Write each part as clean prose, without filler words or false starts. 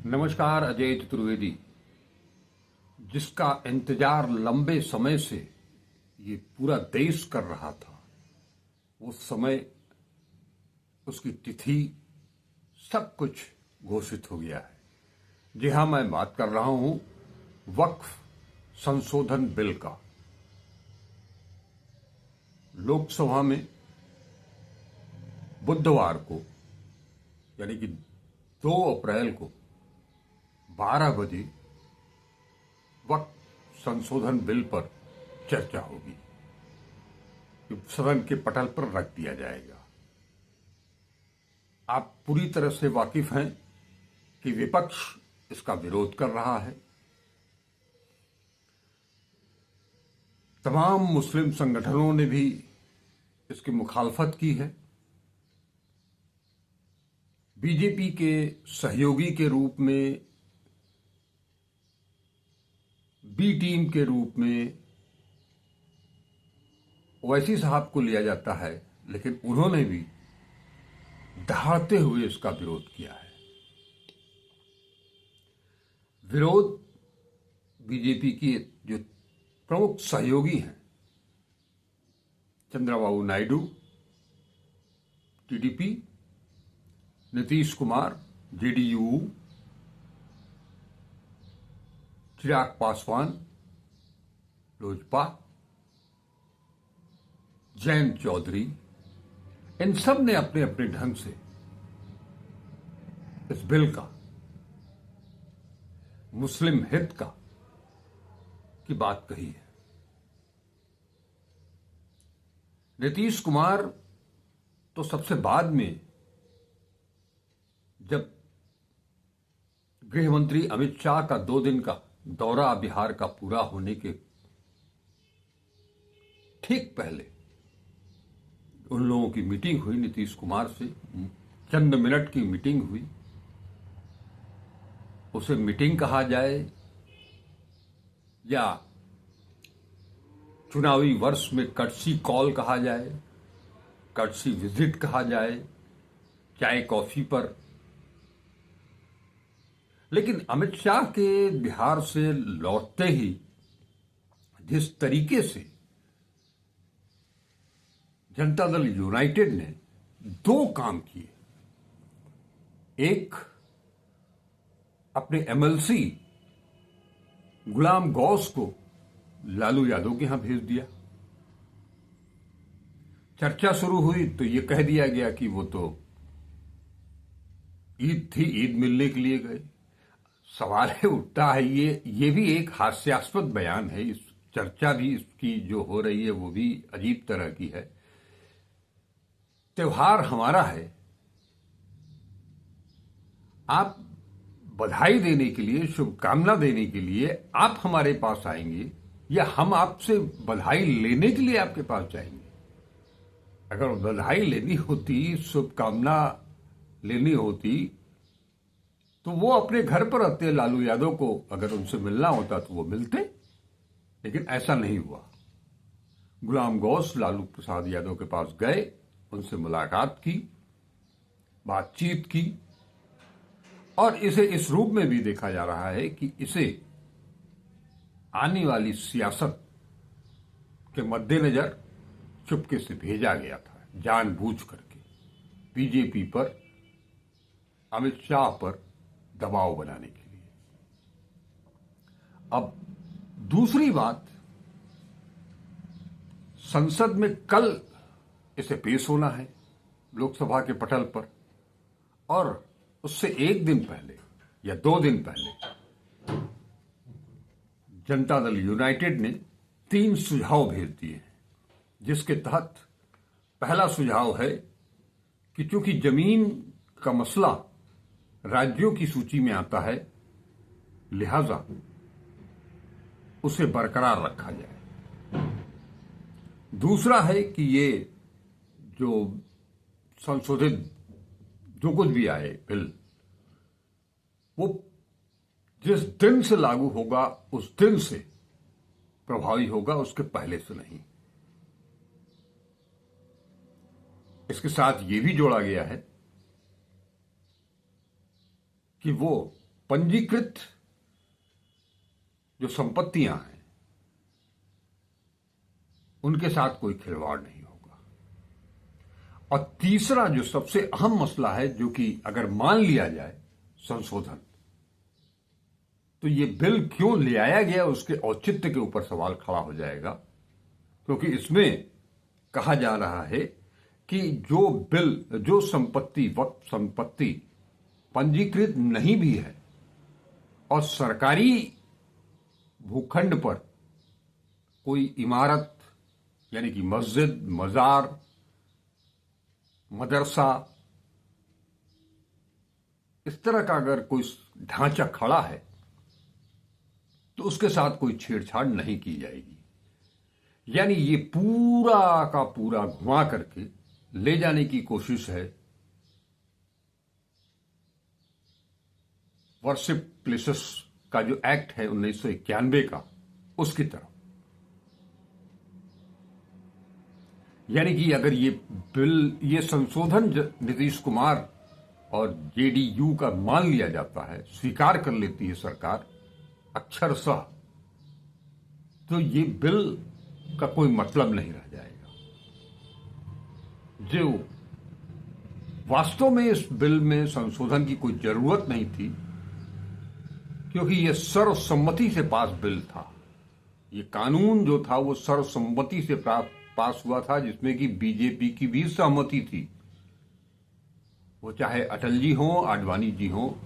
नमस्कार। अजय चतुर्वेदी, जिसका इंतजार लंबे समय से ये पूरा देश कर रहा था, वो समय, उसकी तिथि, सब कुछ घोषित हो गया है। जी हां, मैं बात कर रहा हूं वक्फ संशोधन बिल का। लोकसभा में बुधवार को यानी कि 2 अप्रैल को 12 बजे वक्फ संशोधन बिल पर चर्चा होगी, जो सदन के पटल पर रख दिया जाएगा। आप पूरी तरह से वाकिफ हैं कि विपक्ष इसका विरोध कर रहा है। तमाम मुस्लिम संगठनों ने भी इसकी मुखालफत की है। बीजेपी के सहयोगी के रूप में, बी टीम के रूप में ओवैसी साहब को लिया जाता है, लेकिन उन्होंने भी दहाड़ते हुए इसका विरोध किया है। विरोध बीजेपी की जो प्रमुख सहयोगी हैं, चंद्रबाबू नायडू टीडीपी, नीतीश कुमार जेडीयू, चिराग पासवान लोजपा, जयंत चौधरी, इन सब ने अपने अपने ढंग से इस बिल का, मुस्लिम हित का की बात कही है। नीतीश कुमार तो सबसे बाद में, जब गृह मंत्री अमित शाह का 2 दिन का दौरा बिहार का पूरा होने के ठीक पहले उन लोगों की मीटिंग हुई, नीतीश कुमार से चंद मिनट की मीटिंग हुई। उसे मीटिंग कहा जाए या चुनावी वर्ष में कर्टसी कॉल कहा जाए, कर्टसी विजिट कहा जाए, चाय कॉफी पर, लेकिन अमित शाह के बिहार से लौटते ही जिस तरीके से जनता दल यूनाइटेड ने 2 काम किए, एक अपने एमएलसी गुलाम गौस को लालू यादव के यहां भेज दिया। चर्चा शुरू हुई तो यह कह दिया गया कि वो तो ईद थी, ईद मिलने के लिए गए। सवाल है उठता है, ये भी एक हास्यास्पद बयान है। इस चर्चा भी इसकी जो हो रही है वो भी अजीब तरह की है। त्योहार हमारा है, आप बधाई देने के लिए, शुभकामना देने के लिए आप हमारे पास आएंगे या हम आपसे बधाई लेने के लिए आपके पास जाएंगे? अगर बधाई लेनी होती, शुभकामना लेनी होती, तो वो अपने घर पर रहते। लालू यादव को अगर उनसे मिलना होता तो वो मिलते, लेकिन ऐसा नहीं हुआ। गुलाम गौस लालू प्रसाद यादव के पास गए, उनसे मुलाकात की, बातचीत की, और इसे इस रूप में भी देखा जा रहा है कि इसे आने वाली सियासत के मद्देनजर चुपके से भेजा गया था, जानबूझ करके बीजेपी पर, अमित शाह पर दबाव बनाने के लिए। अब दूसरी बात, संसद में कल इसे पेश होना है लोकसभा के पटल पर, और उससे 1 दिन पहले या 2 दिन पहले जनता दल यूनाइटेड ने 3 सुझाव भेज दिए हैं, जिसके तहत पहला सुझाव है कि चूंकि जमीन का मसला राज्यों की सूची में आता है, लिहाजा उसे बरकरार रखा जाए। दूसरा है कि ये जो संशोधित जो कुछ भी आए बिल, वो जिस दिन से लागू होगा उस दिन से प्रभावी होगा, उसके पहले से नहीं। इसके साथ ये भी जोड़ा गया है कि वो पंजीकृत जो संपत्तियां हैं उनके साथ कोई खिलवाड़ नहीं होगा। और तीसरा जो सबसे अहम मसला है, जो कि अगर मान लिया जाए संशोधन, तो ये बिल क्यों ले आया गया उसके औचित्य के ऊपर सवाल खड़ा हो जाएगा। क्योंकि इसमें कहा जा रहा है कि जो संपत्ति, वक्फ संपत्ति पंजीकृत नहीं भी है और सरकारी भूखंड पर कोई इमारत यानी कि मस्जिद, मजार, मदरसा, इस तरह का अगर कोई ढांचा खड़ा है तो उसके साथ कोई छेड़छाड़ नहीं की जाएगी। यानी ये पूरा का पूरा घुमा करके ले जाने की कोशिश है वर्शिप प्लेसेस का जो एक्ट है 1991 का, उसकी तरफ। यानी कि अगर ये बिल, ये संशोधन नीतीश कुमार और जेडीयू का मान लिया जाता है, स्वीकार कर लेती है सरकार अक्षरशः, तो ये बिल का कोई मतलब नहीं रह जाएगा। जो वास्तव में इस बिल में संशोधन की कोई जरूरत नहीं थी, क्योंकि यह सर्वसम्मति से पास बिल था। ये कानून जो था वो सर्वसम्मति से पास हुआ था, जिसमें कि बीजेपी की भी सहमति थी। वो चाहे अटल जी हो, आडवाणी जी हो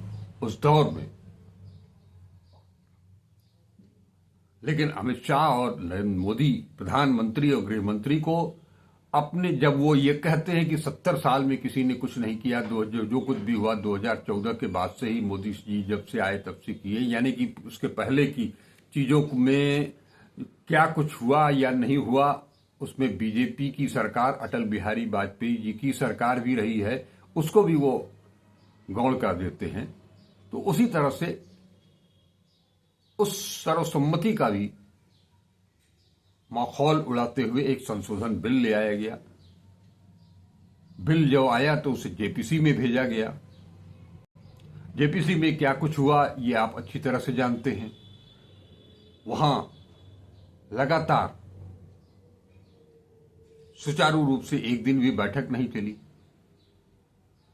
उस दौर में। लेकिन अमित शाह और नरेंद्र मोदी, प्रधानमंत्री और गृह मंत्री को अपने, जब वो ये कहते हैं कि 70 साल में किसी ने कुछ नहीं किया, जो कुछ भी हुआ 2014 के बाद से ही मोदी जी जब से आए तब से किए, यानी कि उसके पहले की चीजों में क्या कुछ हुआ या नहीं हुआ, उसमें बीजेपी की सरकार, अटल बिहारी वाजपेयी जी की सरकार भी रही है, उसको भी वो गौण कर देते हैं। तो उसी तरह से उस सर्वसम्मति का भी माहौल उड़ाते हुए एक संशोधन बिल ले आया गया। बिल जो आया तो उसे जेपीसी में भेजा गया। जेपीसी में क्या कुछ हुआ ये आप अच्छी तरह से जानते हैं। वहां लगातार सुचारू रूप से एक दिन भी बैठक नहीं चली।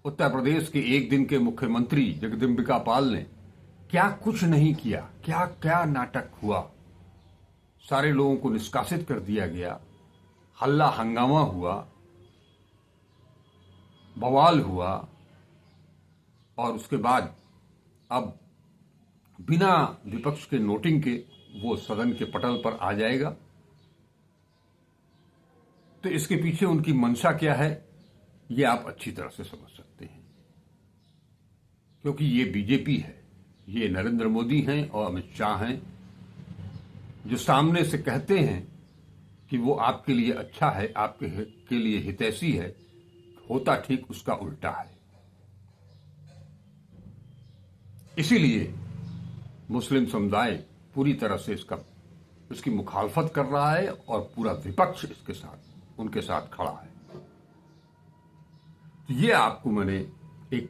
उत्तर प्रदेश के एक दिन के मुख्यमंत्री जगदम्बिका पाल ने क्या कुछ नहीं किया, क्या क्या नाटक हुआ। सारे लोगों को निष्कासित कर दिया गया, हल्ला हंगामा हुआ, बवाल हुआ, और उसके बाद अब बिना विपक्ष के नोटिंग के वो सदन के पटल पर आ जाएगा। तो इसके पीछे उनकी मंशा क्या है ये आप अच्छी तरह से समझ सकते हैं। क्योंकि ये बीजेपी है, ये नरेंद्र मोदी हैं और अमित शाह हैं, जो सामने से कहते हैं कि वो आपके लिए अच्छा है, आपके लिए हितैषी है, होता ठीक उसका उल्टा है। इसीलिए मुस्लिम समुदाय पूरी तरह से इसकी मुखालफत कर रहा है और पूरा विपक्ष उनके साथ खड़ा है। तो ये आपको मैंने एक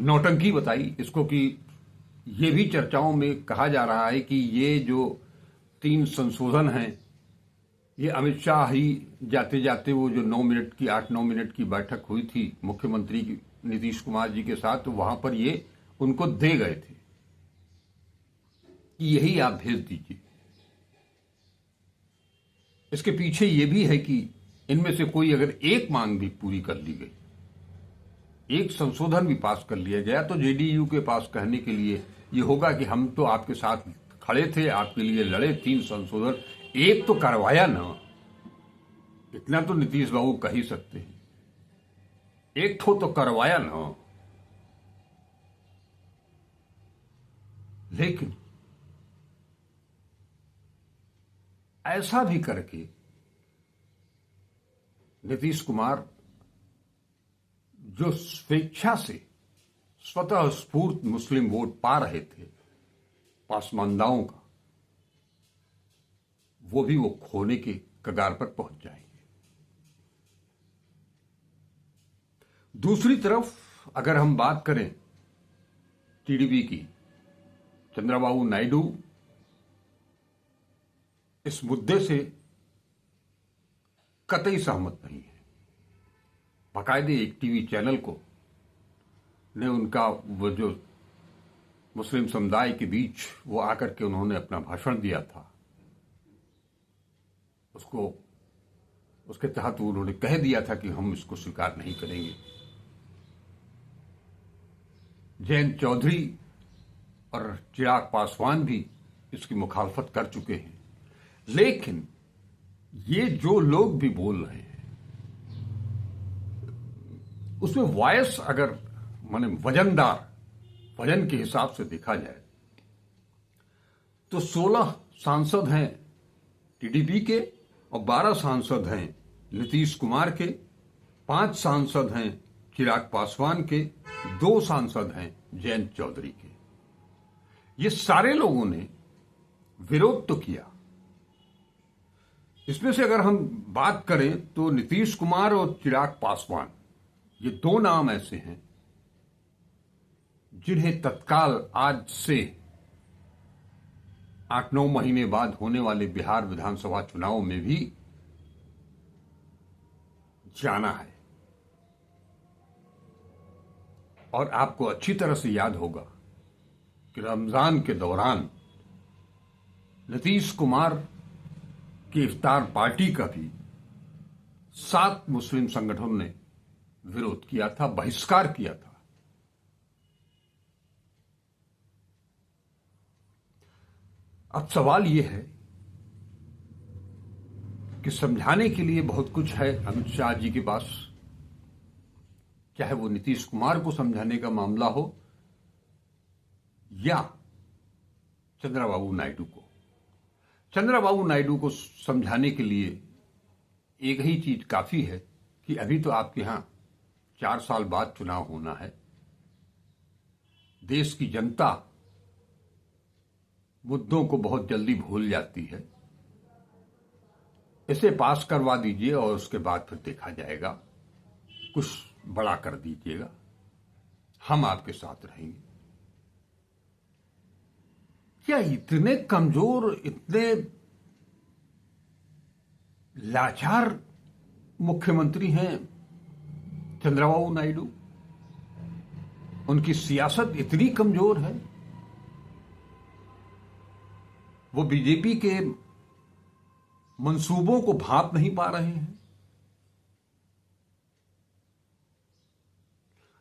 नौटंकी बताई इसको, कि ये भी चर्चाओं में कहा जा रहा है कि ये जो 3 संशोधन हैं, ये अमित शाह ही जाते जाते वो जो 8-9 मिनट की बैठक हुई थी मुख्यमंत्री नीतीश कुमार जी के साथ, तो वहां पर ये उनको दे गए थे कि यही आप भेज दीजिए। इसके पीछे ये भी है कि इनमें से कोई अगर एक मांग भी पूरी कर ली गई, एक संशोधन भी पास कर लिया गया, तो जेडीयू के पास कहने के लिए ये होगा कि हम तो आपके साथ खड़े थे, आपके लिए लड़े, 3 संशोधन, एक तो करवाया ना। इतना तो नीतीश बाबू कह ही सकते हैं, एक तो करवाया ना। लेकिन ऐसा भी करके नीतीश कुमार, जो स्वेच्छा से स्वतः स्फूर्त मुस्लिम वोट पा रहे थे पासमानदाओं का, वो भी खोने के कगार पर पहुंच जाएंगे। दूसरी तरफ अगर हम बात करें टीडीपी की, चंद्रबाबू नायडू इस मुद्दे से कतई सहमत नहीं है। बाकायदे एक टीवी चैनल को ने उनका वो जो मुस्लिम समुदाय के बीच वो आकर के उन्होंने अपना भाषण दिया था, उसके तहत उन्होंने कह दिया था कि हम इसको स्वीकार नहीं करेंगे। जयंत चौधरी और चिराग पासवान भी इसकी मुखालफत कर चुके हैं। लेकिन ये जो लोग भी बोल रहे हैं उसमें वॉयस अगर माने वजन के हिसाब से देखा जाए तो 16 सांसद हैं टीडीपी के और 12 सांसद हैं नीतीश कुमार के, 5 सांसद हैं चिराग पासवान के, 2 सांसद हैं जयंत चौधरी के। ये सारे लोगों ने विरोध तो किया। इसमें से अगर हम बात करें तो नीतीश कुमार और चिराग पासवान, ये 2 नाम ऐसे हैं जिन्हें तत्काल आज से 8-9 महीने बाद होने वाले बिहार विधानसभा चुनाव में भी जाना है। और आपको अच्छी तरह से याद होगा कि रमजान के दौरान नीतीश कुमार की इफ्तार पार्टी का भी 7 मुस्लिम संगठनों ने विरोध किया था, बहिष्कार किया था। अब सवाल यह है कि समझाने के लिए बहुत कुछ है अमित शाह जी के पास, चाहे वो नीतीश कुमार को समझाने का मामला हो या चंद्रबाबू नायडू को। चंद्रबाबू नायडू को समझाने के लिए एक ही चीज काफी है कि अभी तो आपके यहां 4 साल बाद चुनाव होना है। देश की जनता मुद्दों को बहुत जल्दी भूल जाती है। इसे पास करवा दीजिए और उसके बाद फिर देखा जाएगा, कुछ बड़ा कर दीजिएगा, हम आपके साथ रहेंगे। क्या इतने कमजोर, इतने लाचार मुख्यमंत्री हैं चंद्रबाबू नायडू? उनकी सियासत इतनी कमजोर है, वो बीजेपी के मंसूबों को भांप नहीं पा रहे हैं।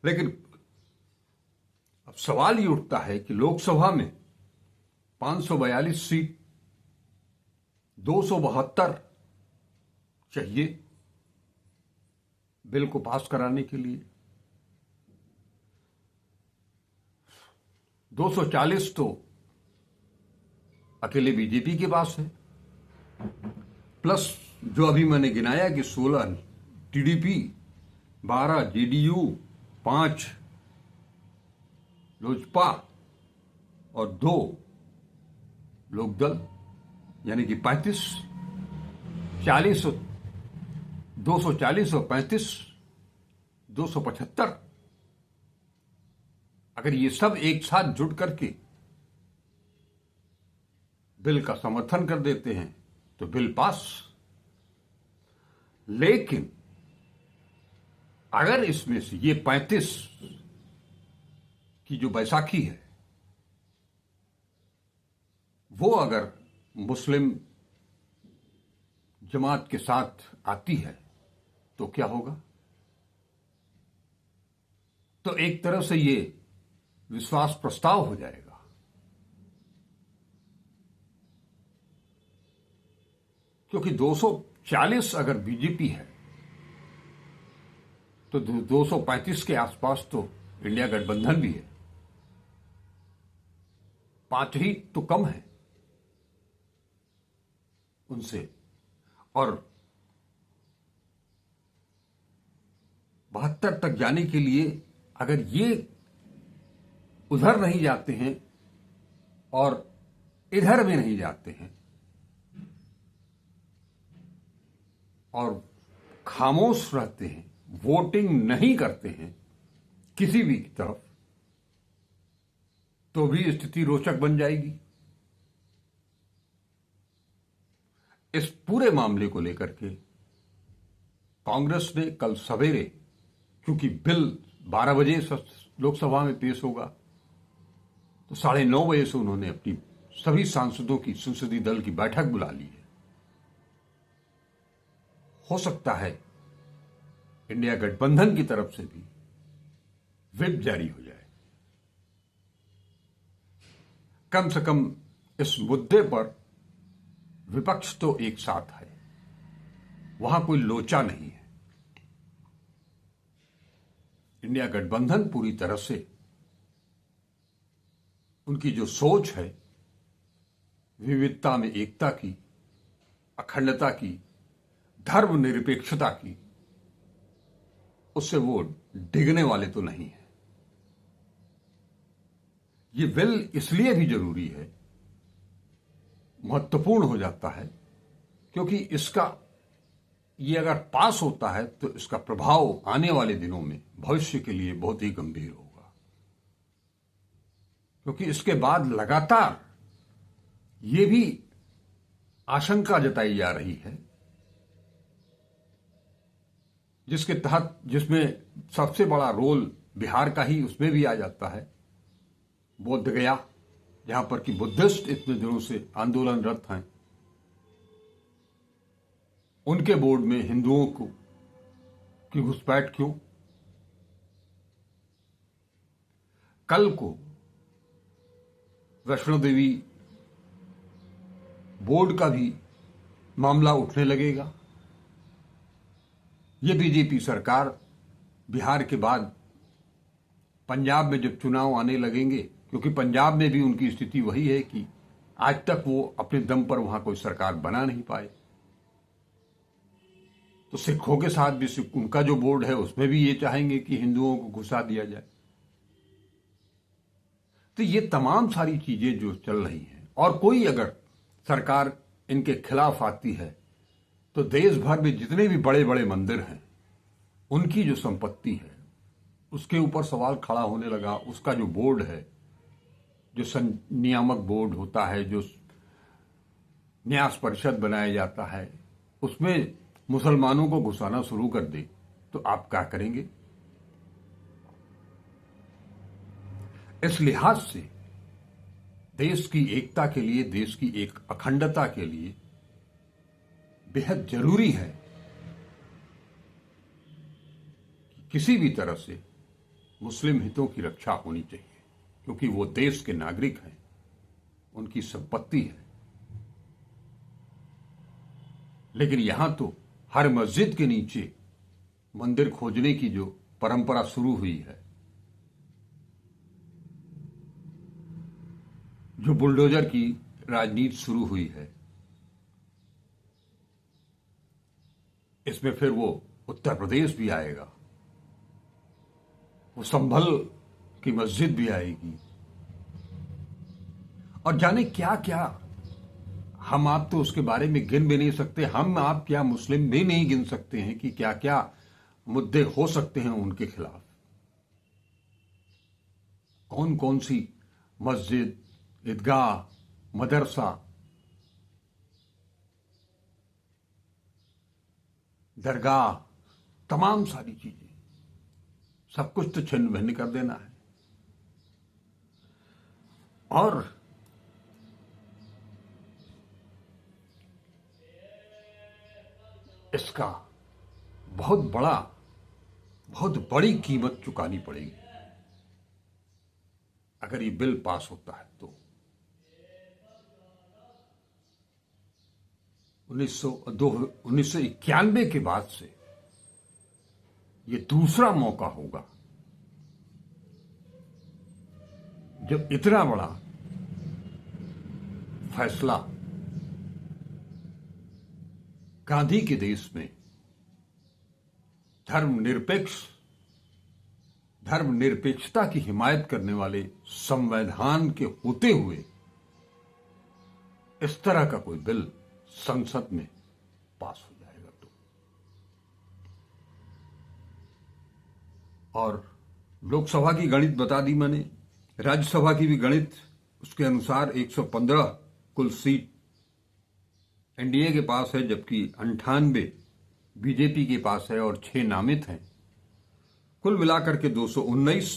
लेकिन अब सवाल ये उठता है कि लोकसभा में 542 सीट 272 चाहिए बिल को पास कराने के लिए। 240 तो अकेले बीजेपी के पास है, प्लस जो अभी मैंने गिनाया कि 16 टीडीपी, 12 जेडीयू, 5 लोजपा और 2 लोकदल, यानी कि 35, 40, 240 और 35, 275। अगर ये सब एक साथ जुट करके बिल का समर्थन कर देते हैं तो बिल पास। लेकिन अगर इसमें से ये 35 की जो बैसाखी है वो अगर मुस्लिम जमात के साथ आती है तो क्या होगा? तो एक तरह से ये विश्वास प्रस्ताव हो जाएगा। क्योंकि 240 अगर बीजेपी है तो 235 के आसपास तो इंडिया गठबंधन भी है। 5 ही तो कम है उनसे, और 72 तक जाने के लिए अगर ये उधर नहीं जाते हैं और इधर भी नहीं जाते हैं और खामोश रहते हैं, वोटिंग नहीं करते हैं किसी भी तरफ, तो भी स्थिति रोचक बन जाएगी। इस पूरे मामले को लेकर के कांग्रेस ने कल सवेरे, क्योंकि बिल 12 बजे लोकसभा में पेश होगा, तो 9:30 बजे से उन्होंने अपनी सभी सांसदों की संसदीय दल की बैठक बुला ली है। हो सकता है इंडिया गठबंधन की तरफ से भी व्हिप जारी हो जाए। कम से कम इस मुद्दे पर विपक्ष तो एक साथ है, वहां कोई लोचा नहीं है। इंडिया गठबंधन पूरी तरह से, उनकी जो सोच है विविधता में एकता की, अखंडता की, धर्मनिरपेक्षता की, उससे वो डिगने वाले तो नहीं है। ये बिल इसलिए भी जरूरी है, महत्वपूर्ण हो जाता है, क्योंकि ये अगर पास होता है तो इसका प्रभाव आने वाले दिनों में भविष्य के लिए बहुत ही गंभीर होगा। क्योंकि इसके बाद लगातार ये भी आशंका जताई जा रही है, जिसके तहत, जिसमें सबसे बड़ा रोल बिहार का ही उसमें भी आ जाता है, बोध गया, जहां पर कि बुद्धिस्ट इतने दिनों से आंदोलनरत हैं, उनके बोर्ड में हिंदुओं की घुसपैठ क्यों? कल को वैष्णो देवी बोर्ड का भी मामला उठने लगेगा। ये बीजेपी सरकार बिहार के बाद पंजाब में जब चुनाव आने लगेंगे, क्योंकि पंजाब में भी उनकी स्थिति वही है कि आज तक वो अपने दम पर वहां कोई सरकार बना नहीं पाए, तो सिखों के साथ भी उनका जो बोर्ड है उसमें भी ये चाहेंगे कि हिंदुओं को घुसा दिया जाए। तो ये तमाम सारी चीजें जो चल रही हैं, और कोई अगर सरकार इनके खिलाफ आती है तो देश भर में जितने भी बड़े बड़े मंदिर हैं, उनकी जो संपत्ति है उसके ऊपर सवाल खड़ा होने लगा। उसका जो बोर्ड है, जो नियामक बोर्ड होता है, जो न्यास परिषद बनाया जाता है, उसमें मुसलमानों को घुसाना शुरू कर दे तो आप क्या करेंगे? इस लिहाज से देश की एकता के लिए, देश की एक अखंडता के लिए बेहद जरूरी है कि किसी भी तरह से मुस्लिम हितों की रक्षा होनी चाहिए, क्योंकि वो देश के नागरिक हैं, उनकी संपत्ति है। लेकिन यहां तो हर मस्जिद के नीचे मंदिर खोजने की जो परंपरा शुरू हुई है, जो बुलडोजर की राजनीति शुरू हुई है, इसमें फिर वो उत्तर प्रदेश भी आएगा, वो संभल की मस्जिद भी आएगी, और जाने क्या क्या। हम आप तो उसके बारे में गिन भी नहीं सकते, हम आप क्या मुस्लिम भी नहीं गिन सकते हैं कि क्या क्या मुद्दे हो सकते हैं उनके खिलाफ। कौन कौन सी मस्जिद, ईदगाह, मदरसा, दरगाह, तमाम सारी चीजें, सब कुछ तो छिन्न भिन्न कर देना है। और इसका बहुत बड़ी कीमत चुकानी पड़ेगी अगर ये बिल पास होता है तो। 1991 के बाद से ये दूसरा मौका होगा जब इतना बड़ा फैसला गांधी के देश में धर्मनिरपेक्षता की हिमायत करने वाले संविधान के होते हुए इस तरह का कोई बिल संसद में पास हो जाएगा तो। और लोकसभा की गणित बता दी मैंने राज्यसभा की भी गणित उसके अनुसार 115 कुल सीट एनडीए के पास है, जबकि 98 बीजेपी के पास है और 6 नामित हैं। कुल मिलाकर के 219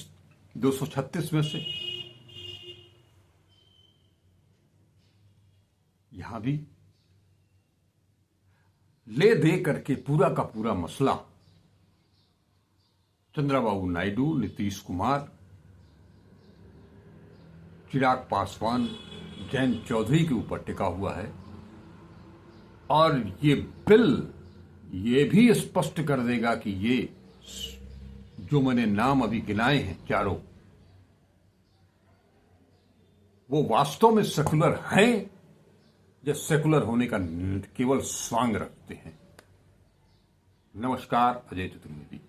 236 में से यहां भी ले दे करके पूरा का पूरा मसला चंद्रबाबू नायडू, नीतीश कुमार, चिराग पासवान, जयंत चौधरी के ऊपर टिका हुआ है। और ये बिल ये भी स्पष्ट कर देगा कि ये जो मैंने नाम अभी गिनाए हैं चारों, वो वास्तव में सेकुलर हैं या सेकुलर होने का केवल स्वांग रखते हैं। नमस्कार, अजय चतुर्वेदी।